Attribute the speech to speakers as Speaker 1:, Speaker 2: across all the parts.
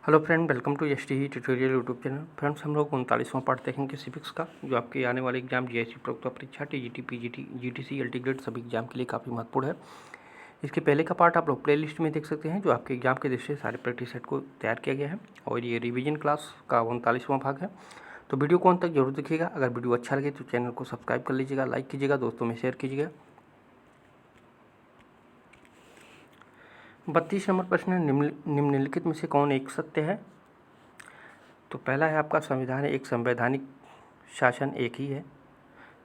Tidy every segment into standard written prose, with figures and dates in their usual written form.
Speaker 1: Hello friend, welcome to S T tutorial YouTube channel. Friends, हम लोग 39वां part देखेंगे civics का, जो आपके आने वाले एग्जाम जीआईसी प्रयोक्ता परीक्षा TGT PGT GTC LT grade सभी एग्जाम के लिए काफ़ी महत्वपूर्ण है। इसके पहले का पार्ट आप लोग प्ले लिस्ट में देख सकते हैं, जो आपके एग्जाम के दृष्टि से सारे प्रैक्टिस सेट को तैयार किया गया है और ये रिवीजन क्लास का 39वां भाग है। तो वीडियो को अंत तक जरूर देखिएगा। अगर वीडियो अच्छा लगे तो चैनल को सब्सक्राइब कर लीजिएगा, लाइक कीजिएगा, दोस्तों में शेयर कीजिएगा। 32 नंबर प्रश्न है, निम्नलिखित में से कौन एक सत्य है? तो पहला है आपका संविधान एक संवैधानिक शासन एक ही है।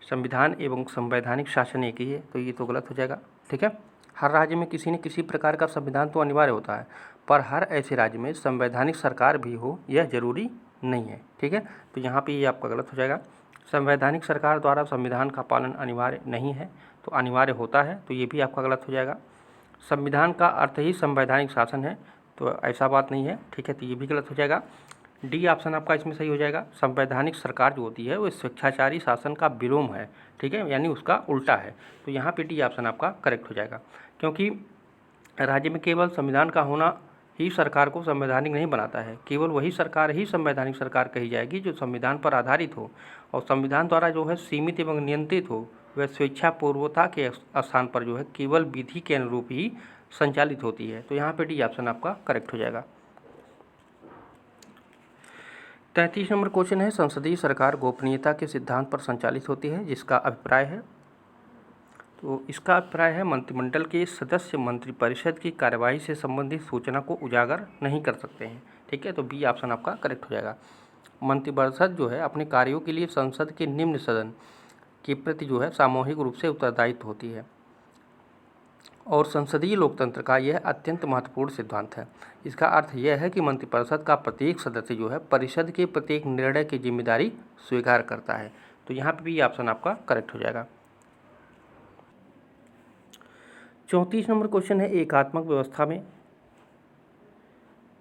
Speaker 1: संविधान एवं संवैधानिक शासन एक ही है, तो ये तो गलत हो जाएगा। ठीक है, हर राज्य में किसी न किसी प्रकार का संविधान तो अनिवार्य होता है, पर हर ऐसे राज्य में संवैधानिक सरकार भी हो यह जरूरी नहीं है। ठीक है, तो यहाँ पे ये आपका गलत हो जाएगा। संवैधानिक सरकार द्वारा संविधान का पालन अनिवार्य नहीं है, तो अनिवार्य होता है, तो ये भी आपका गलत हो जाएगा। संविधान का अर्थ ही संवैधानिक शासन है, तो ऐसा बात नहीं है। ठीक है, तो ये भी गलत हो जाएगा। डी ऑप्शन आपका इसमें सही हो जाएगा। संवैधानिक सरकार जो होती है वो स्वेच्छाचारी शासन का विलोम है। ठीक है, यानी उसका उल्टा है, तो यहाँ पे डी ऑप्शन आपका करेक्ट हो जाएगा। क्योंकि राज्य में केवल संविधान का होना ही सरकार को संवैधानिक नहीं बनाता है। केवल वही सरकार ही संवैधानिक सरकार कही जाएगी जो संविधान पर आधारित हो और संविधान द्वारा जो है सीमित एवं नियंत्रित हो। वह स्वेच्छापूर्वता के स्थान पर जो है केवल विधि के अनुरूप ही संचालित होती है, तो यहाँ पे डी ऑप्शन आपका करेक्ट हो जाएगा। 33 नंबर क्वेश्चन है, संसदीय सरकार गोपनीयता के सिद्धांत पर संचालित होती है, जिसका अभिप्राय है? तो इसका अभिप्राय है मंत्रिमंडल के सदस्य मंत्रिपरिषद की कार्यवाही से संबंधित सूचना को उजागर नहीं कर सकते हैं। ठीक है, तो बी ऑप्शन आपका करेक्ट हो जाएगा। मंत्रिपरिषद जो है अपने कार्यों के लिए संसद के निम्न सदन के प्रति जो है सामूहिक रूप से उत्तरदायित्व होती है और संसदीय लोकतंत्र का यह अत्यंत महत्वपूर्ण सिद्धांत है। इसका अर्थ यह है कि मंत्रिपरिषद का प्रत्येक सदस्य जो है परिषद के प्रत्येक निर्णय की जिम्मेदारी स्वीकार करता है, तो यहाँ पे भी ऑप्शन आपका करेक्ट हो जाएगा। 34 नंबर क्वेश्चन है, एकात्मक व्यवस्था में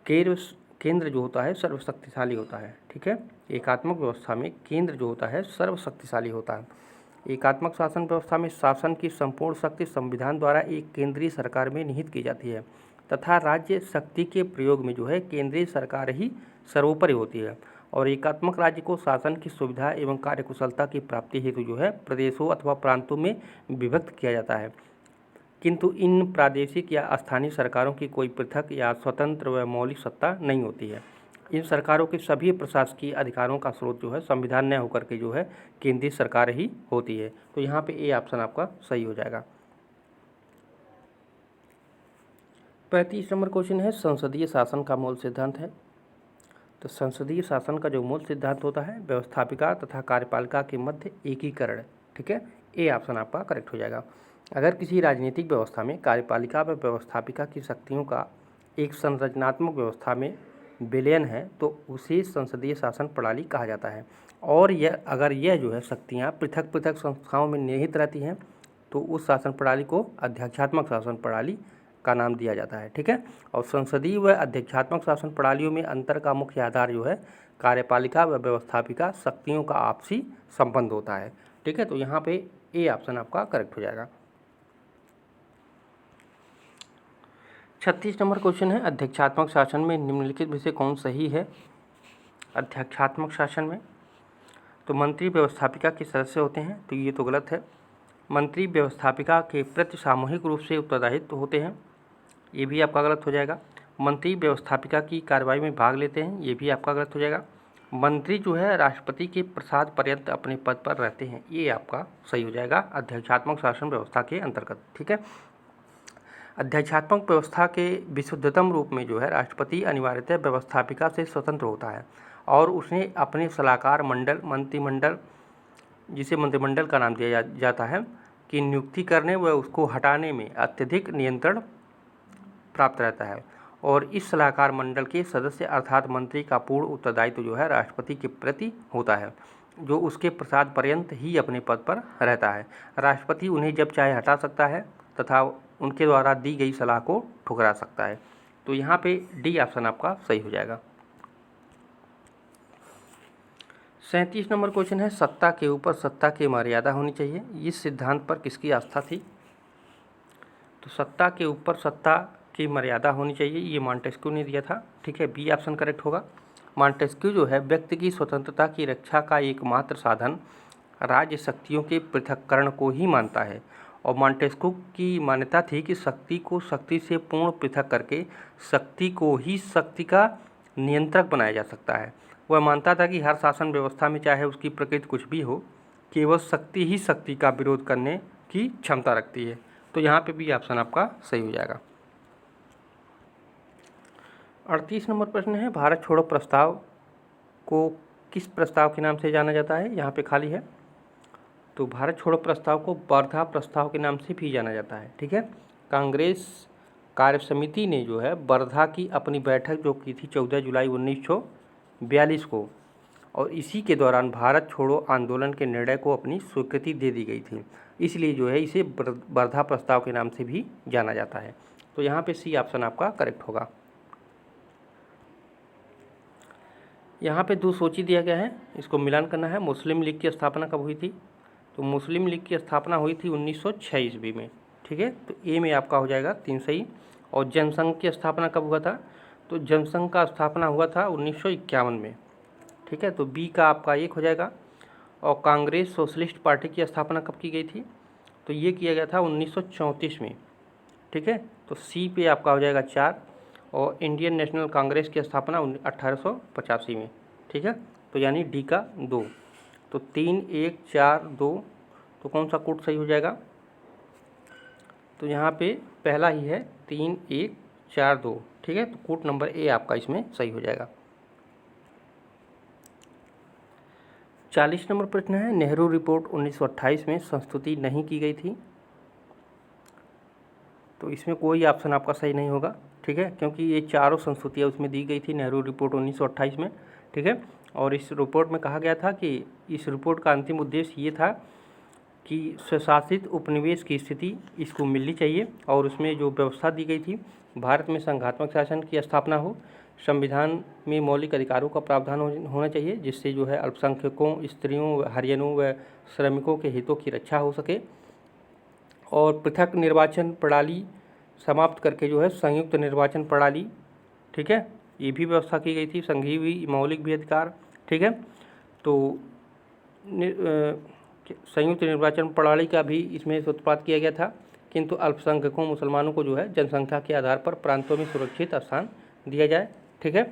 Speaker 1: केंद्र जो होता है सर्वशक्तिशाली होता है। ठीक है, एकात्मक व्यवस्था में केंद्र जो होता है सर्वशक्तिशाली होता है। एकात्मक शासन व्यवस्था में शासन की संपूर्ण शक्ति संविधान द्वारा एक केंद्रीय सरकार में निहित की जाती है तथा राज्य शक्ति के प्रयोग में जो है केंद्रीय सरकार ही सर्वोपरि होती है और एकात्मक राज्य को शासन की सुविधा एवं कार्यकुशलता की प्राप्ति हेतु जो है प्रदेशों अथवा प्रांतों में विभक्त किया जाता है, किंतु इन प्रादेशिक या स्थानीय सरकारों की कोई पृथक या स्वतंत्र व मौलिक सत्ता नहीं होती है। इन सरकारों के सभी प्रशासकीय अधिकारों का स्रोत जो है संविधान न होकर के जो है केंद्रीय सरकार ही होती है, तो यहाँ पे ए ऑप्शन आपका सही हो जाएगा। 35 नंबर क्वेश्चन है, संसदीय शासन का मूल सिद्धांत है। तो संसदीय शासन का जो मूल सिद्धांत होता है व्यवस्थापिका तथा कार्यपालिका के मध्य एकीकरण। ठीक है, ए ऑप्शन आपका करेक्ट हो जाएगा। अगर किसी राजनीतिक व्यवस्था में कार्यपालिका व व्यवस्थापिका की शक्तियों का एक संरचनात्मक व्यवस्था में विलयन है तो उसे संसदीय शासन प्रणाली कहा जाता है और अगर यह जो है शक्तियाँ पृथक पृथक संस्थाओं में निहित रहती हैं तो उस शासन प्रणाली को अध्यक्षात्मक शासन प्रणाली का नाम दिया जाता है। ठीक है, और संसदीय व अध्यक्षात्मक शासन प्रणालियों में अंतर का मुख्य आधार जो है कार्यपालिका व व्यवस्थापिका शक्तियों का आपसी संबंध होता है। ठीक है, तो यहाँ पे ए ऑप्शन आपका करेक्ट हो जाएगा। 36 नंबर क्वेश्चन है, अध्यक्षात्मक शासन में निम्नलिखित में से कौन सही है? अध्यक्षात्मक शासन में तो मंत्री व्यवस्थापिका के सदस्य होते हैं, तो ये तो गलत है। मंत्री व्यवस्थापिका के प्रति सामूहिक रूप से उत्तरदायित्व होते हैं, ये भी आपका गलत हो जाएगा। मंत्री व्यवस्थापिका की कार्रवाई में भाग लेते हैं, ये भी आपका गलत हो जाएगा। मंत्री जो है राष्ट्रपति के प्रसाद पर्यंत अपने पद पर रहते हैं, ये आपका सही हो जाएगा अध्यक्षात्मक शासन व्यवस्था के अंतर्गत। ठीक है, अध्यक्षात्मक व्यवस्था के विशुद्धतम रूप में जो है राष्ट्रपति अनिवार्यतः व्यवस्थापिका से स्वतंत्र होता है और उसने अपने सलाहकार मंत्रिमंडल, जिसे मंत्रिमंडल का नाम दिया जाता है, की नियुक्ति करने व उसको हटाने में अत्यधिक नियंत्रण प्राप्त रहता है और इस सलाहकार मंडल के सदस्य अर्थात मंत्री का पूर्ण उत्तरदायित्व जो है राष्ट्रपति के प्रति होता है, जो उसके प्रसाद पर्यंत ही अपने पद पर रहता है। राष्ट्रपति उन्हें जब चाहे हटा सकता है तथा उनके द्वारा दी गई सलाह को ठुकरा सकता है, तो यहाँ पे डी ऑप्शन आपका सही हो जाएगा। 37 नंबर क्वेश्चन है, सत्ता के ऊपर सत्ता की मर्यादा होनी चाहिए, इस सिद्धांत पर किसकी आस्था थी? तो सत्ता के ऊपर सत्ता की मर्यादा होनी चाहिए, ये मॉन्टेस्क्यू ने दिया था। ठीक है, बी ऑप्शन करेक्ट होगा। मॉन्टेस्क्यू जो है व्यक्ति की स्वतंत्रता की रक्षा का एकमात्र साधन राज्य शक्तियों के पृथक्करण को ही मानता है। और मॉन्टेस्क्यू की मान्यता थी कि शक्ति को शक्ति से पूर्ण पृथक करके शक्ति को ही शक्ति का नियंत्रक बनाया जा सकता है। वह मानता था कि हर शासन व्यवस्था में चाहे उसकी प्रकृति कुछ भी हो, केवल शक्ति ही शक्ति का विरोध करने की क्षमता रखती है। तो यहाँ पे भी ऑप्शन आपका सही हो जाएगा। 38 नंबर प्रश्न है, भारत छोड़ो प्रस्ताव को किस प्रस्ताव के नाम से जाना जाता है? यहाँ पे खाली है। तो भारत छोड़ो प्रस्ताव को वर्धा प्रस्ताव के नाम से भी जाना जाता है। ठीक है, कांग्रेस कार्य समिति ने जो है वर्धा की अपनी बैठक जो की थी 14 जुलाई 1942 को, और इसी के दौरान भारत छोड़ो आंदोलन के निर्णय को अपनी स्वीकृति दे दी गई थी। इसलिए जो है इसे वर्धा प्रस्ताव के नाम से भी जाना जाता है। तो यहाँ पे सी ऑप्शन आपका करेक्ट होगा। यहाँ पे दो सूची दिया गया है, इसको मिलान करना है। मुस्लिम लीग की स्थापना कब हुई थी? तो मुस्लिम लीग की स्थापना हुई थी 1906 ईस्वी में। ठीक है, तो ए में आपका हो जाएगा 3 सही। और जनसंघ की स्थापना कब हुआ था? तो जनसंघ का स्थापना हुआ था 1951 में। ठीक है, तो बी का आपका 1 हो जाएगा। और कांग्रेस सोशलिस्ट पार्टी की स्थापना कब की गई थी? तो ये किया गया था 1934 में। ठीक है, तो सी पे आपका हो जाएगा 4। और इंडियन नेशनल कांग्रेस की स्थापना 1885 में। ठीक है, तो यानी डी का 2। तो 3, 1, 4, 2, तो कौन सा कोड सही हो जाएगा? तो यहाँ पे पहला ही है 3, 1, 4, 2। ठीक है, तो कोड नंबर ए आपका इसमें सही हो जाएगा। 40 नंबर प्रश्न है, नेहरू रिपोर्ट 1928 में संस्तुति नहीं की गई थी। तो इसमें कोई ऑप्शन आपका सही नहीं होगा। ठीक है, क्योंकि ये चारों संस्तुतियाँ उसमें दी गई थी नेहरू रिपोर्ट 1928 में। ठीक है, और इस रिपोर्ट में कहा गया था कि इस रिपोर्ट का अंतिम उद्देश्य ये था कि स्वशासित उपनिवेश की स्थिति इसको मिलनी चाहिए, और उसमें जो व्यवस्था दी गई थी भारत में संघात्मक शासन की स्थापना हो, संविधान में मौलिक अधिकारों का प्रावधान होना चाहिए, जिससे जो है अल्पसंख्यकों, स्त्रियों, हरिजनों व श्रमिकों के हितों की रक्षा हो सके, और पृथक निर्वाचन प्रणाली समाप्त करके जो है संयुक्त निर्वाचन प्रणाली, ठीक है, ये भी व्यवस्था की गई थी, संघीय मौलिक भी अधिकार। ठीक है, तो संयुक्त निर्वाचन प्रणाली का भी इसमें सूत्रपात किया गया था, किंतु अल्पसंख्यकों मुसलमानों को जो है जनसंख्या के आधार पर प्रांतों में सुरक्षित स्थान दिया जाए। ठीक है,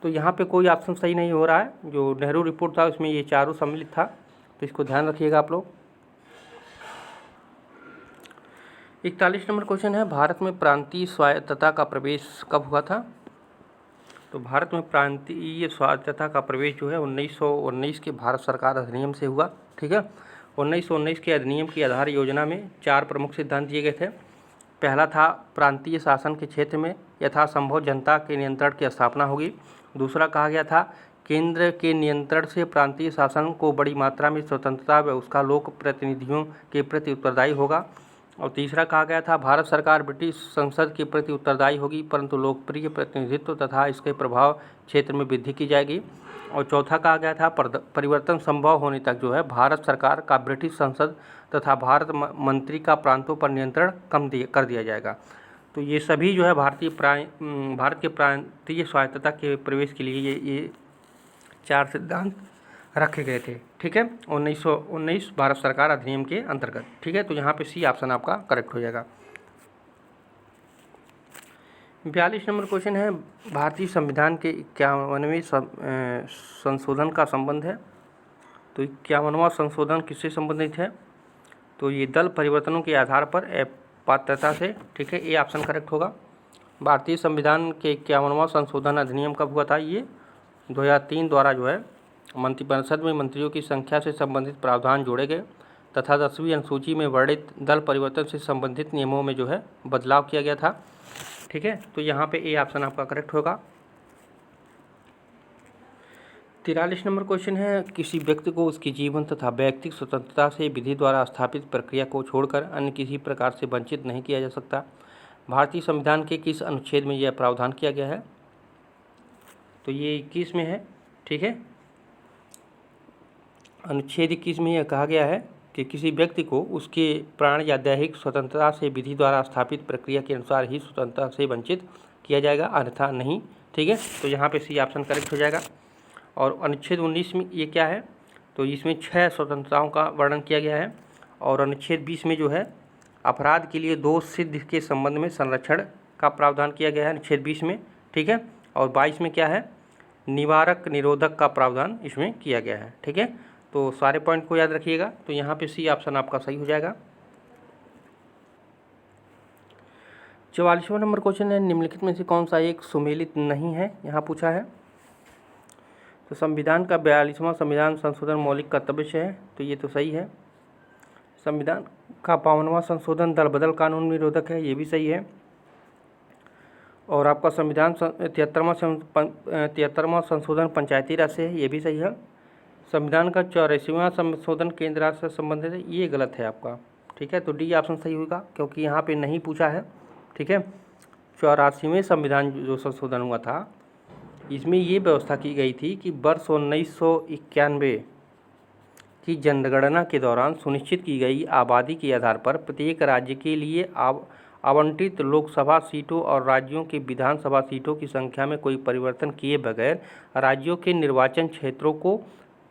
Speaker 1: तो यहाँ पे कोई ऑप्शन सही नहीं हो रहा है। जो नेहरू रिपोर्ट था उसमें ये चारों सम्मिलित था, तो इसको ध्यान रखिएगा आप लोग। 41 नंबर क्वेश्चन है, भारत में प्रांतीय स्वायत्तता का प्रवेश कब हुआ था? तो भारत में प्रांतीय स्वायत्तता का प्रवेश जो है 1919 के भारत सरकार अधिनियम से हुआ। ठीक है, 1919 के अधिनियम की आधार योजना में 4 प्रमुख सिद्धांत दिए गए थे। पहला था प्रांतीय शासन के क्षेत्र में यथासंभव जनता के नियंत्रण की स्थापना होगी। दूसरा कहा गया था केंद्र के नियंत्रण से प्रांतीय शासन को बड़ी मात्रा में स्वतंत्रता व उसका लोक प्रतिनिधियों के प्रति उत्तरदायी होगा। और तीसरा कहा गया था भारत सरकार ब्रिटिश संसद के प्रति उत्तरदायी होगी, परंतु लोकप्रिय प्रतिनिधित्व तथा इसके प्रभाव क्षेत्र में वृद्धि की जाएगी। और चौथा कहा गया था परिवर्तन संभव होने तक जो है भारत सरकार का ब्रिटिश संसद तथा भारत मंत्री का प्रांतों पर नियंत्रण कर दिया जाएगा। तो ये सभी जो है भारत के प्रांतीय स्वायत्तता के प्रवेश के लिए ये 4 सिद्धांत रखे गए थे। ठीक है, 1919 भारत सरकार अधिनियम के अंतर्गत। ठीक है, तो यहाँ पे सी ऑप्शन आपका करेक्ट हो जाएगा। 42 नंबर क्वेश्चन है, भारतीय संविधान के 51वें संशोधन का संबंध है। तो 51वां संशोधन किससे संबंधित है? तो ये दल परिवर्तनों के आधार पर पात्रता से। ठीक है, ये ऑप्शन करेक्ट होगा। भारतीय संविधान के 51वां संशोधन अधिनियम कब हुआ था? ये 2003 द्वारा जो है मंत्रिपरिषद में मंत्रियों की संख्या से संबंधित प्रावधान जोड़े गए तथा 10वीं अनुसूची में वर्णित दल परिवर्तन से संबंधित नियमों में जो है बदलाव किया गया था। ठीक है, तो यहाँ पे ए ऑप्शन आपका करेक्ट होगा। 43 नंबर क्वेश्चन है, किसी व्यक्ति को उसकी जीवन तथा व्यक्तिगत स्वतंत्रता से विधि द्वारा स्थापित प्रक्रिया को छोड़कर अन्य किसी प्रकार से वंचित नहीं किया जा सकता। भारतीय संविधान के किस अनुच्छेद में यह प्रावधान किया गया है? तो ये 21 में है। ठीक है, अनुच्छेद 21 में यह कहा गया है कि किसी व्यक्ति को उसके प्राण या दैहिक स्वतंत्रता से विधि द्वारा स्थापित प्रक्रिया के अनुसार ही स्वतंत्रता से वंचित किया जाएगा, अन्यथा नहीं। ठीक है, तो यहाँ पे सी ऑप्शन करेक्ट हो जाएगा। और अनुच्छेद 19 में ये क्या है, तो इसमें 6 स्वतंत्रताओं का वर्णन किया गया है। और अनुच्छेद 20 में जो है अपराध के लिए दोष सिद्ध के संबंध में संरक्षण का प्रावधान किया गया है अनुच्छेद 20 में। ठीक है, और 22 में क्या है, निवारक निरोधक का प्रावधान इसमें किया गया है। ठीक है, तो सारे पॉइंट को याद रखिएगा। तो यहाँ पे सी ऑप्शन आपका सही हो जाएगा। 44वां नंबर क्वेश्चन है, निम्नलिखित में से कौन सा एक सुमेलित नहीं है, यहाँ पूछा है। तो संविधान का 42वां संविधान संशोधन मौलिक कर्तव्य से है, तो ये तो सही है। संविधान का 52वां संशोधन दल बदल कानून विरोधक है, ये भी सही है। और आपका संविधान 73वां संशोधन पंचायती राज से है, ये भी सही है। संविधान का 84वां संशोधन केंद्र राज से संबंधित है, ये गलत है आपका। ठीक है, तो डी ऑप्शन सही होगा, क्योंकि यहाँ पे नहीं पूछा है। ठीक है, 84वें संविधान जो संशोधन हुआ था, इसमें ये व्यवस्था की गई थी कि वर्ष 1991 की जनगणना के दौरान सुनिश्चित की गई आबादी के आधार पर प्रत्येक राज्य के लिए आवंटित लोकसभा सीटों और राज्यों के विधानसभा सीटों की संख्या में कोई परिवर्तन किए बगैर राज्यों के निर्वाचन क्षेत्रों को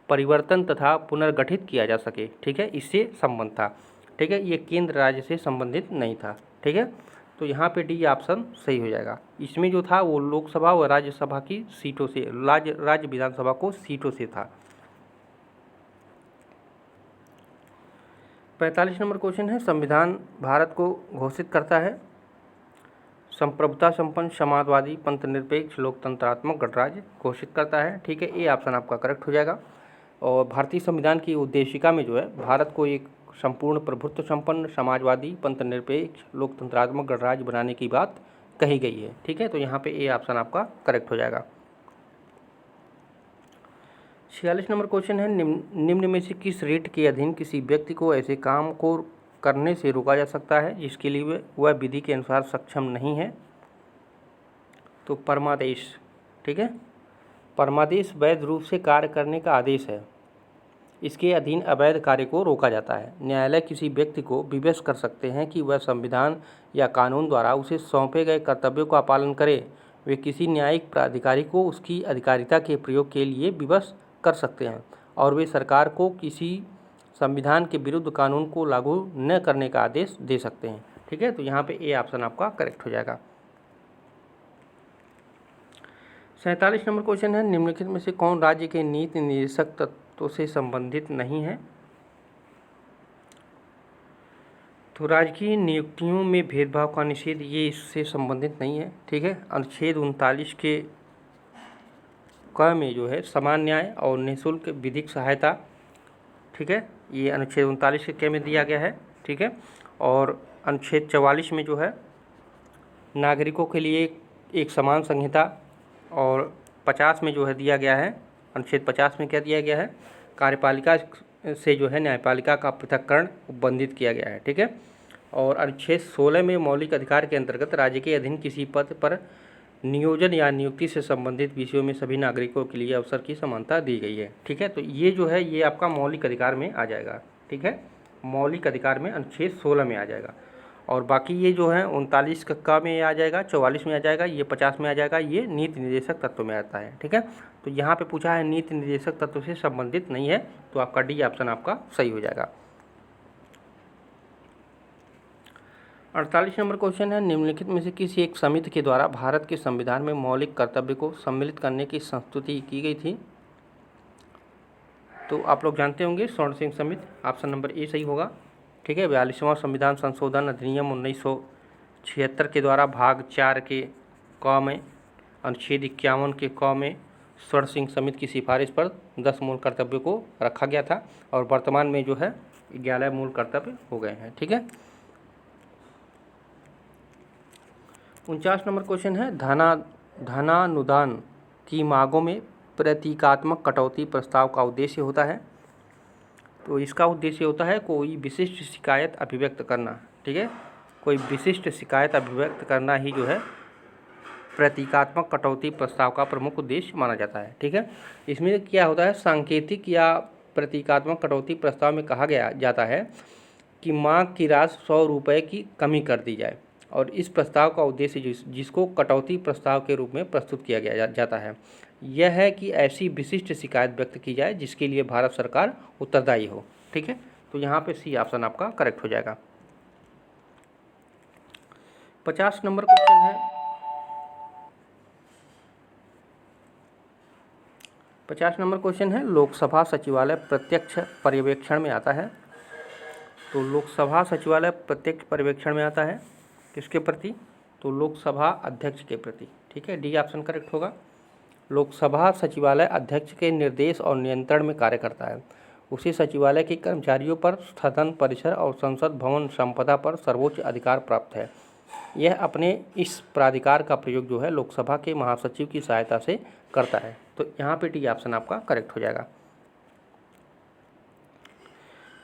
Speaker 1: परिवर्तन तथा पुनर्गठित किया जा सके। ठीक है, इससे संबंध था। ठीक है, ये केंद्र राज्य से संबंधित नहीं था। ठीक है, तो यहाँ पे डी ऑप्शन सही हो जाएगा। इसमें जो था वो लोकसभा व राज्यसभा की सीटों से, राज्य विधानसभा को सीटों से था। 45 नंबर क्वेश्चन है, संविधान भारत को घोषित करता है संप्रभुता संपन्न समाजवादी पंथनिरपेक्ष लोकतंत्रात्मक गणराज्य घोषित करता है। ठीक है, ये ऑप्शन आपका करेक्ट हो जाएगा। और भारतीय संविधान की उद्देशिका में जो है भारत को एक संपूर्ण प्रभुत्व संपन्न समाजवादी पंथनिरपेक्ष लोकतंत्रात्मक गणराज्य बनाने की बात कही गई है। ठीक है, तो यहाँ पे ए ऑप्शन आपका करेक्ट हो जाएगा। 46 नंबर क्वेश्चन है, निम्न में से किस रेट के अधीन किसी व्यक्ति को ऐसे काम को करने से रोका जा सकता है जिसके लिए वह विधि के अनुसार सक्षम नहीं है। तो परमादेश। ठीक है, परमादेश वैध रूप से कार्य करने का आदेश है, इसके अधीन अवैध कार्य को रोका जाता है। न्यायालय किसी व्यक्ति को विवश कर सकते हैं कि वह संविधान या कानून द्वारा उसे सौंपे गए कर्तव्यों का पालन करे। वे किसी न्यायिक प्राधिकारी को उसकी अधिकारिता के प्रयोग के लिए विवश कर सकते हैं, और वे सरकार को किसी संविधान के विरुद्ध कानून को लागू न करने का आदेश दे सकते हैं। ठीक है, तो यहाँ पे ए ऑप्शन आपका करेक्ट हो जाएगा। 47 नंबर क्वेश्चन है, निम्नलिखित में से कौन राज्य के नीति निर्देशक तत्वों से संबंधित नहीं है। तो राजकीय नियुक्तियों में भेदभाव का निषेध, ये इससे संबंधित नहीं है। ठीक है, अनुच्छेद 39 के क में जो है समान न्याय और निःशुल्क विधिक सहायता। ठीक है, ये अनुच्छेद 39 के क में दिया गया है। ठीक है, और अनुच्छेद 44 में जो है नागरिकों के लिए एक समान संहिता, और 50 में जो है दिया गया है, अनुच्छेद 50 में क्या दिया गया है, कार्यपालिका से जो है न्यायपालिका का पृथक्करण उपबंधित किया गया है। ठीक है, और अनुच्छेद 16 में मौलिक अधिकार के अंतर्गत राज्य के अधीन किसी पद पर नियोजन या नियुक्ति से संबंधित विषयों में सभी नागरिकों के लिए अवसर की समानता दी गई है। ठीक है, तो ये जो है ये आपका मौलिक अधिकार में आ जाएगा। ठीक है, मौलिक अधिकार में अनुच्छेद 16 में आ जाएगा। और बाकी ये जो है 39 का में आ जाएगा, 44 में आ जाएगा, ये 50 में आ जाएगा, ये नीति निर्देशक तत्व में आता है। ठीक है, तो यहाँ पे पूछा है नीति निर्देशक तत्व से संबंधित नहीं है, तो आपका डी ऑप्शन आपका सही हो जाएगा। 48 नंबर क्वेश्चन है, निम्नलिखित में से किसी एक समिति के द्वारा भारत के संविधान में मौलिक कर्तव्य को सम्मिलित करने की संस्तुति की गई थी। तो आप लोग जानते होंगे स्वर्ण सिंह समिति, ऑप्शन नंबर ए सही होगा। ठीक है, 42वां संविधान संशोधन अधिनियम 1976 के द्वारा भाग 4 के क में अनुच्छेद 51 के क में स्वर्ण सिंह समिति की सिफारिश पर 10 मूल कर्तव्यों को रखा गया था, और वर्तमान में जो है 11 मूल कर्तव्य हो गए हैं। ठीक है, 49 नंबर क्वेश्चन है, धनानुदान की मांगों में प्रतीकात्मक कटौती प्रस्ताव का उद्देश्य होता है। तो इसका उद्देश्य होता है कोई विशिष्ट शिकायत अभिव्यक्त करना। ठीक है, कोई विशिष्ट शिकायत अभिव्यक्त करना ही जो है प्रतीकात्मक कटौती प्रस्ताव का प्रमुख उद्देश्य माना जाता है। ठीक है, इसमें क्या होता है, सांकेतिक या प्रतीकात्मक कटौती प्रस्ताव में कहा गया जाता है कि मांग की राशि 100 रुपये की कमी कर दी जाए और इस प्रस्ताव का उद्देश्य जिसको कटौती प्रस्ताव के रूप में प्रस्तुत किया गया जाता है यह है कि ऐसी विशिष्ट शिकायत व्यक्त की जाए जिसके लिए भारत सरकार उत्तरदायी हो। ठीक है, तो यहाँ पे सी ऑप्शन आपका करेक्ट हो जाएगा। 50 नंबर क्वेश्चन है 50 नंबर क्वेश्चन है लोकसभा सचिवालय प्रत्यक्ष पर्यवेक्षण में आता है। तो लोकसभा सचिवालय प्रत्यक्ष पर्यवेक्षण में आता है किसके प्रति? तो लोकसभा अध्यक्ष के प्रति। ठीक है, डी ऑप्शन करेक्ट होगा। लोकसभा सचिवालय अध्यक्ष के निर्देश और नियंत्रण में कार्य करता है। उसी सचिवालय के कर्मचारियों पर सदन परिसर और संसद भवन संपदा पर सर्वोच्च अधिकार प्राप्त है। यह अपने इस प्राधिकार का प्रयोग जो है लोकसभा के महासचिव की सहायता से करता है। तो यहाँ पे डी ऑप्शन आपका करेक्ट हो जाएगा।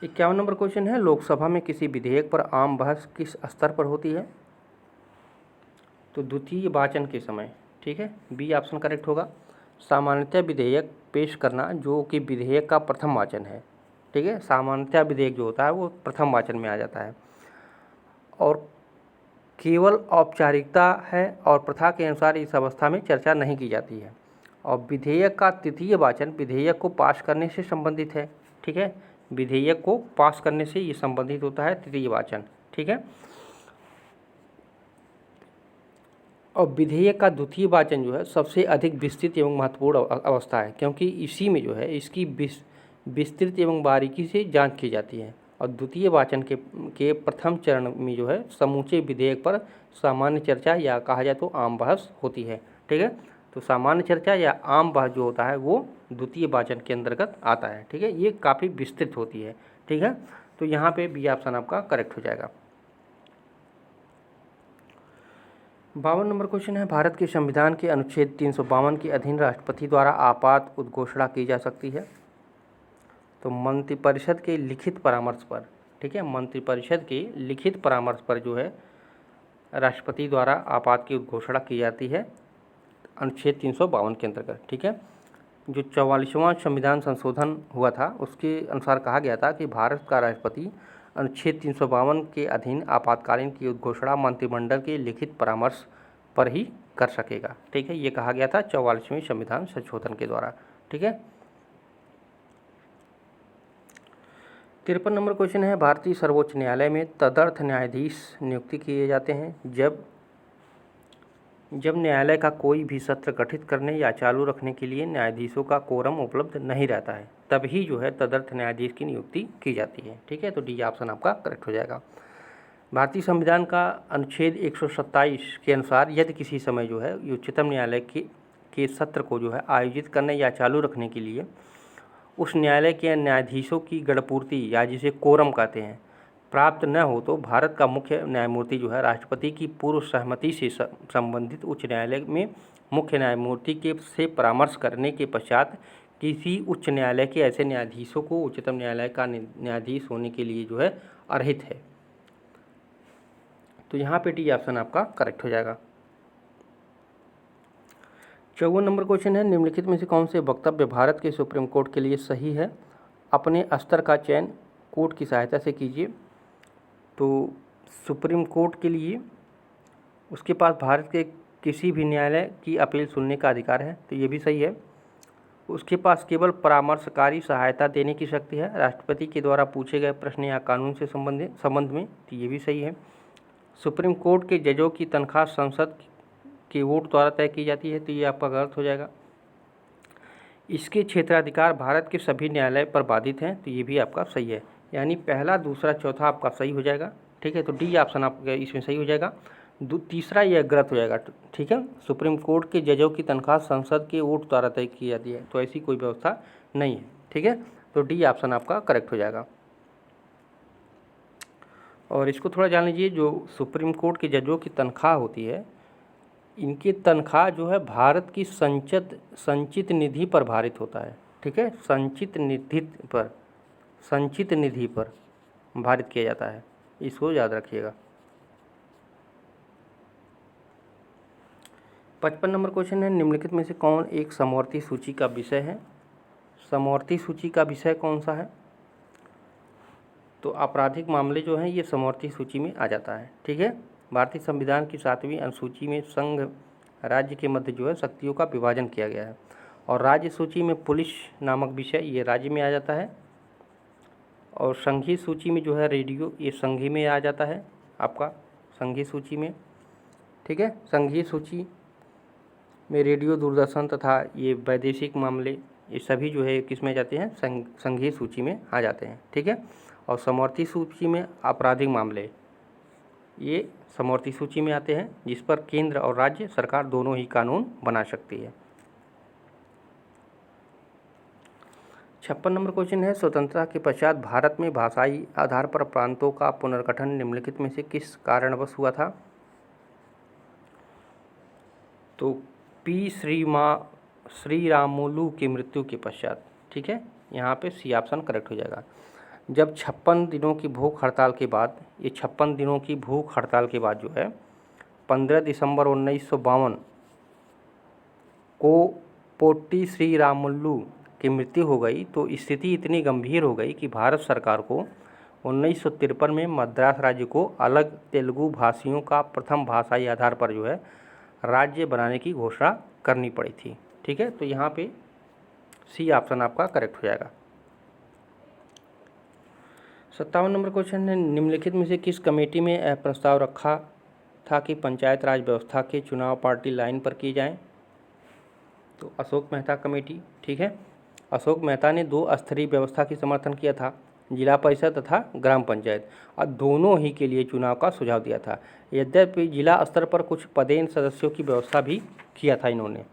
Speaker 1: 51 नंबर क्वेश्चन है लोकसभा में किसी विधेयक पर आम बहस किस स्तर पर होती है? तो द्वितीय वाचन के समय। ठीक है, बी ऑप्शन करेक्ट होगा। सामान्यतः विधेयक पेश करना जो कि विधेयक का प्रथम वाचन है। ठीक है, सामान्यतः विधेयक जो होता है वो प्रथम वाचन में आ जाता है और केवल औपचारिकता है और प्रथा के अनुसार इस अवस्था में चर्चा नहीं की जाती है। और विधेयक का तृतीय वाचन विधेयक को पास करने से संबंधित है। ठीक है, विधेयक को पास करने से ये संबंधित होता है तृतीय वाचन। ठीक है, और विधेयक का द्वितीय वाचन जो है सबसे अधिक विस्तृत एवं महत्वपूर्ण अवस्था है क्योंकि इसी में जो है इसकी विस्तृत एवं बारीकी से जांच की जाती है। और द्वितीय वाचन के प्रथम चरण में जो है समूचे विधेयक पर सामान्य चर्चा या कहा जाए तो आम बहस होती है। ठीक है, तो सामान्य चर्चा या आम बहस जो होता है वो द्वितीय वाचन के अंतर्गत आता है। ठीक है, ये काफ़ी विस्तृत होती है। ठीक है, तो यहाँ पे बी ऑप्शन आपका करेक्ट हो जाएगा। 52 नंबर क्वेश्चन है भारत के संविधान के अनुच्छेद 352 के अधीन राष्ट्रपति द्वारा आपात उद्घोषणा की जा सकती है। तो मंत्रिपरिषद के लिखित परामर्श पर। ठीक है, मंत्रिपरिषद के लिखित परामर्श पर जो है राष्ट्रपति द्वारा आपात की उद्घोषणा की जाती है अनुच्छेद 352 के अंतर्गत। ठीक है, जो 44वां संविधान संशोधन हुआ था उसके अनुसार कहा गया था कि भारत का राष्ट्रपति अनुच्छेद 352 के अधीन आपातकालीन की उद्घोषणा मंत्रिमंडल के लिखित परामर्श पर ही कर सकेगा। ठीक है, ये कहा गया था 44वें संविधान संशोधन के द्वारा। ठीक है, 53 नंबर क्वेश्चन है भारतीय सर्वोच्च न्यायालय में तदर्थ न्यायाधीश नियुक्ति किए जाते हैं जब न्यायालय का कोई भी सत्र गठित करने या चालू रखने के लिए न्यायाधीशों का कोरम उपलब्ध नहीं रहता है, तभी जो है तदर्थ न्यायाधीश की नियुक्ति की जाती है। ठीक है, तो डी ऑप्शन आपका करेक्ट हो जाएगा। भारतीय संविधान का अनुच्छेद 127 के अनुसार यदि किसी समय जो है उच्चतम न्यायालय के सत्र को जो है आयोजित करने या चालू रखने के लिए उस न्यायालय के न्यायाधीशों की गणपूर्ति या जिसे कोरम कहते हैं प्राप्त न हो तो भारत का मुख्य न्यायमूर्ति जो है राष्ट्रपति की पूर्व सहमति से संबंधित उच्च न्यायालय में मुख्य न्यायमूर्ति के से परामर्श करने के पश्चात किसी उच्च न्यायालय के ऐसे न्यायाधीशों को उच्चतम न्यायालय का न्यायाधीश होने के लिए जो है अर्हित है। तो यहाँ पे डी ऑप्शन आपका करेक्ट हो जाएगा। 54 नंबर क्वेश्चन है निम्नलिखित में से कौन से वक्तव्य भारत के सुप्रीम कोर्ट के लिए सही है? अपने स्तर का चयन कोर्ट की सहायता से कीजिए। तो सुप्रीम कोर्ट के लिए उसके पास भारत के किसी भी न्यायालय की अपील सुनने का अधिकार है, तो ये भी सही है। उसके पास केवल परामर्शकारी सहायता देने की शक्ति है राष्ट्रपति के द्वारा पूछे गए प्रश्न या कानून से संबंध में, तो ये भी सही है। सुप्रीम कोर्ट के जजों की तनख्वाह संसद के वोट द्वारा तय की जाती है, तो ये आपका गलत हो जाएगा। इसके क्षेत्राधिकार भारत के सभी न्यायालय पर बाधित हैं, तो ये भी आपका सही है। यानी पहला, दूसरा, चौथा आपका सही हो जाएगा। ठीक है, तो डी ऑप्शन आपका इसमें सही हो जाएगा। तीसरा यह गलत हो जाएगा। ठीक है, सुप्रीम कोर्ट के जजों की तनख्वाह संसद के वोट द्वारा तय की जाती है, तो ऐसी कोई व्यवस्था नहीं है। ठीक है, तो डी ऑप्शन आपका करेक्ट हो जाएगा। और इसको थोड़ा जान लीजिए, जो सुप्रीम कोर्ट के जजों की तनख्वाह होती है, इनकी तनख्वाह जो है भारत की संचित निधि पर भारित होता है। ठीक है, संचित निधि पर भारित किया जाता है, इसको याद रखिएगा। 55 नंबर क्वेश्चन है निम्नलिखित में से कौन एक समवर्ती सूची का विषय है? समवर्ती सूची का विषय कौन सा है? तो आपराधिक मामले जो हैं ये समवर्ती सूची में आ जाता है। ठीक है। भारतीय संविधान की 7वीं अनुसूची में संघ राज्य के मध्य जो है शक्तियों का विभाजन किया गया है, और राज्य सूची में पुलिस नामक विषय ये राज्य में आ जाता है, और संघीय सूची में जो है रेडियो ये संघीय में आ जाता है आपका, संघीय सूची में। ठीक है। संघीय सूची में रेडियो, दूरदर्शन तथा ये वैदेशिक मामले ये सभी जो है किस में जाते हैं? संघीय सूची में आ जाते हैं। ठीक है। और समवर्ती सूची में आपराधिक मामले ये समवर्ती सूची में आते हैं, जिस पर केंद्र और राज्य सरकार दोनों ही कानून बना सकती है। 56 नंबर क्वेश्चन है, स्वतंत्रता के पश्चात भारत में भाषाई आधार पर प्रांतों का पुनर्गठन निम्नलिखित में से किस कारणवश हुआ था? तो पी श्रीरामुलु की मृत्यु के पश्चात। ठीक है। यहाँ पे सी ऑप्शन करेक्ट हो जाएगा। जब 56 दिनों की भूख हड़ताल के बाद, ये 56 दिनों की भूख हड़ताल के बाद जो है 15 दिसंबर 1952 को पोट्टी श्रीरामुलु की मृत्यु हो गई, तो स्थिति इतनी गंभीर हो गई कि भारत सरकार को 1953 में मद्रास राज्य को अलग तेलुगु भाषियों का प्रथम भाषाई आधार पर जो है राज्य बनाने की घोषणा करनी पड़ी थी। ठीक है। तो यहाँ पे सी ऑप्शन आपका करेक्ट हो जाएगा। 57 नंबर क्वेश्चन है, निम्नलिखित में से किस कमेटी में यह प्रस्ताव रखा था कि पंचायत राज व्यवस्था के चुनाव पार्टी लाइन पर किए जाएं? तो अशोक मेहता कमेटी। ठीक है। अशोक मेहता ने 2 स्तरीय व्यवस्था की समर्थन किया था, जिला परिषद तथा ग्राम पंचायत, और दोनों ही के लिए चुनाव का सुझाव दिया था। यद्यपि जिला स्तर पर कुछ पदेन सदस्यों की व्यवस्था भी किया था इन्होंने,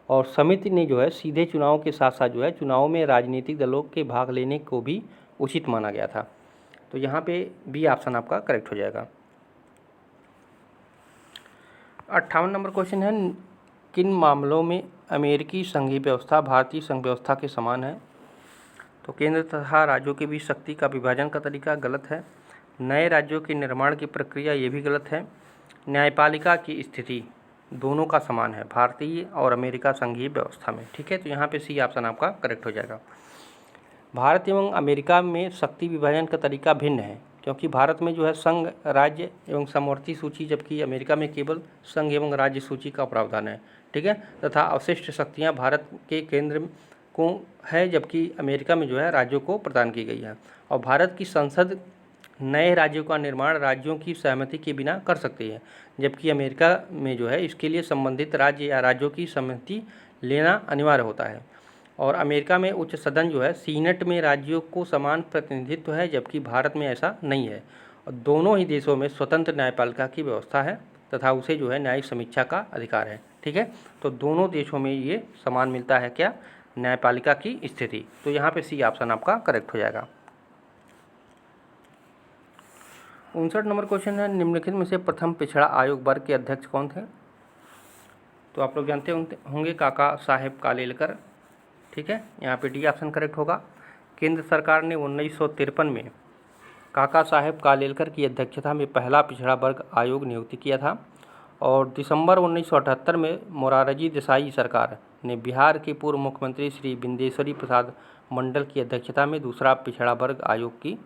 Speaker 1: और समिति ने जो है सीधे चुनाव के साथ साथ जो है चुनाव में राजनीतिक दलों के भाग लेने को भी उचित माना गया था। तो यहाँ पे बी ऑप्शन आपका करेक्ट हो जाएगा। 58 नंबर क्वेश्चन है, किन मामलों में अमेरिकी संघीय व्यवस्था भारतीय संघ व्यवस्था के समान है? तो केंद्र तथा राज्यों के बीच शक्ति का विभाजन का तरीका गलत है। नए राज्यों के निर्माण की प्रक्रिया ये भी गलत है। न्यायपालिका की स्थिति दोनों का समान है भारतीय और अमेरिका संघीय व्यवस्था में। ठीक है। तो यहाँ पे सी ऑप्शन आपका करेक्ट हो जाएगा। भारत एवं अमेरिका में शक्ति विभाजन का तरीका भिन्न है, क्योंकि भारत में जो है संघ, राज्य एवं समवर्ती सूची, जबकि अमेरिका में केवल संघ एवं राज्य सूची का प्रावधान है। ठीक है। तथा अवशिष्ट शक्तियाँ भारत के केंद्र को है, जबकि अमेरिका में जो है राज्यों को प्रदान की गई है। और भारत की संसद नए राज्यों का निर्माण राज्यों की सहमति के बिना कर सकती है, जबकि अमेरिका में जो है इसके लिए संबंधित राज्य या राज्यों की सहमति लेना अनिवार्य होता है। और अमेरिका में उच्च सदन जो है सीनेट में राज्यों को समान प्रतिनिधित्व है, जबकि भारत में ऐसा नहीं है। और दोनों ही देशों में स्वतंत्र न्यायपालिका की व्यवस्था है तथा उसे जो है न्यायिक समीक्षा का अधिकार है। ठीक है। तो दोनों देशों में ये समान मिलता है क्या? न्यायपालिका की स्थिति। तो यहाँ पे सी ऑप्शन आपका करेक्ट हो जाएगा। 59 नंबर क्वेश्चन है, निम्नलिखित में से प्रथम पिछड़ा आयोग वर्ग के अध्यक्ष कौन थे? तो आप लोग जानते होंगे काका साहेब कालेलकर। ठीक है। यहाँ पे डी ऑप्शन करेक्ट होगा। केंद्र सरकार ने 1953 में काका साहेब कालेलकर की अध्यक्षता में पहला पिछड़ा वर्ग आयोग नियुक्त किया था, और दिसंबर 1978 में मोरारजी देसाई सरकार ने बिहार के पूर्व मुख्यमंत्री श्री बिंदेश्वरी प्रसाद मंडल की अध्यक्षता में दूसरा पिछड़ा वर्ग आयोग की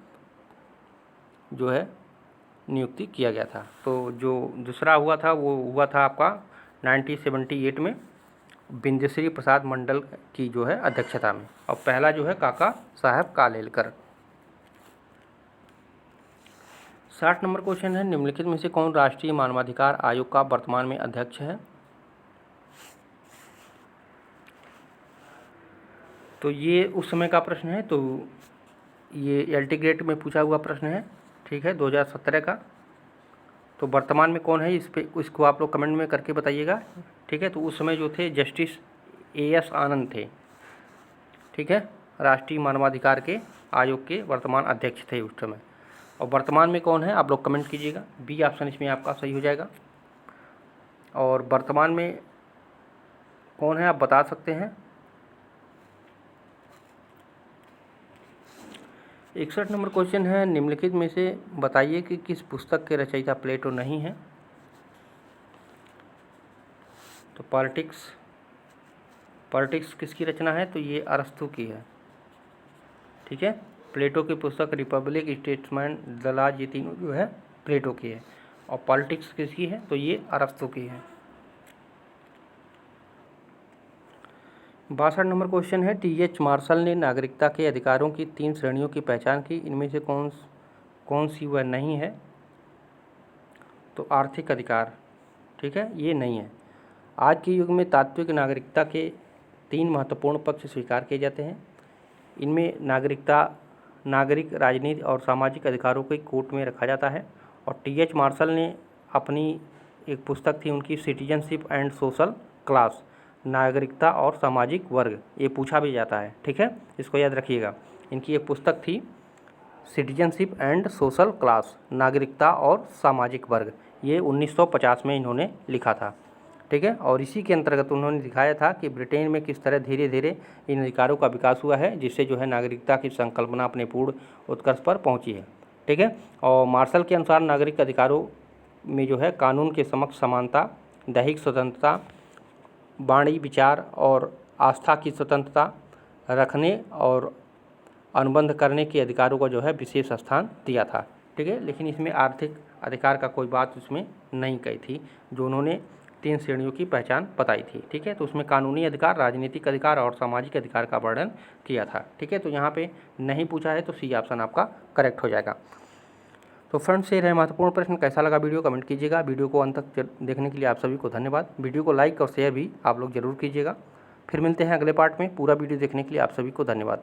Speaker 1: जो है नियुक्ति किया गया था। तो जो दूसरा हुआ था वो हुआ था आपका 1978 में बिंदेश्वरी प्रसाद मंडल की जो है अध्यक्षता में, और पहला जो है काका साहब कालेलकर। 60 नंबर क्वेश्चन है, निम्नलिखित में से कौन राष्ट्रीय मानवाधिकार आयोग का वर्तमान में अध्यक्ष है? तो ये उस समय का प्रश्न है, तो ये एलटी ग्रेड में पूछा हुआ प्रश्न है। ठीक है। 2017 का। तो वर्तमान में कौन है इस पे, इसको आप लोग कमेंट में करके बताइएगा। ठीक है। तो उस समय जो थे जस्टिस एएस आनंद थे। ठीक है। राष्ट्रीय मानवाधिकार के आयोग के वर्तमान अध्यक्ष थे उस समय। और वर्तमान में कौन है आप लोग कमेंट कीजिएगा। बी ऑप्शन इसमें आपका सही हो जाएगा। और वर्तमान में कौन है आप बता सकते हैं। 61 नंबर क्वेश्चन है, निम्नलिखित में से बताइए कि किस पुस्तक के रचयिता प्लेटो नहीं है? तो पॉलिटिक्स किसकी रचना है? तो ये अरस्तु की है। ठीक है। प्लेटो की पुस्तक रिपब्लिक, स्टेट्समैन, द लॉज, ये तीनों जो है प्लेटो की है। और पॉलिटिक्स किसकी है, तो ये अरस्तु की है। 62 नंबर क्वेश्चन है, टी.एच. मार्शल ने नागरिकता के अधिकारों की 3 श्रेणियों की पहचान की, इनमें से कौन सी वह नहीं है, तो आर्थिक अधिकार, ठीक है, ये नहीं है। आज के युग में तात्विक नागरिकता के 3 महत्वपूर्ण पक्ष स्वीकार किए जाते हैं। इनमें नागरिक, राजनीति और सामाजिक अधिकारों को कोर्ट में रखा जाता है। और टी.एच. मार्शल ने अपनी एक पुस्तक थी उनकी, सिटीजनशिप एंड सोशल क्लास, नागरिकता और सामाजिक वर्ग, ये पूछा भी जाता है, ठीक है, इसको याद रखिएगा। इनकी एक पुस्तक थी सिटीजनशिप एंड सोशल क्लास, नागरिकता और सामाजिक वर्ग, ये 1950 में इन्होंने लिखा था, ठीक है। और इसी के अंतर्गत उन्होंने दिखाया था कि ब्रिटेन में किस तरह धीरे धीरे इन अधिकारों का विकास हुआ है, जिससे जो है नागरिकता की संकल्पना अपने पूर्ण उत्कर्ष पर पहुंची है, ठीक है। और मार्शल के अनुसार नागरिक अधिकारों में जो है कानून के समक्ष समानता, दैहिक स्वतंत्रता, वाणी, विचार और आस्था की स्वतंत्रता, रखने और अनुबंध करने के अधिकारों को जो है विशेष स्थान दिया था, ठीक है। लेकिन इसमें आर्थिक अधिकार का कोई बात उसमें नहीं कही थी, जो उन्होंने 3 श्रेणियों की पहचान बताई थी, ठीक है। तो उसमें कानूनी अधिकार, राजनीतिक अधिकार और सामाजिक अधिकार का वर्णन किया था, ठीक है। तो यहाँ पे नहीं पूछा है, तो सी ऑप्शन आपका करेक्ट हो जाएगा। तो फ्रेंड्स, ये रहे महत्वपूर्ण प्रश्न। कैसा लगा वीडियो कमेंट कीजिएगा। वीडियो को अंत तक देखने के लिए आप सभी को धन्यवाद। वीडियो को लाइक और शेयर भी आप लोग जरूर कीजिएगा। फिर मिलते हैं अगले पार्ट में। पूरा वीडियो देखने के लिए आप सभी को धन्यवाद।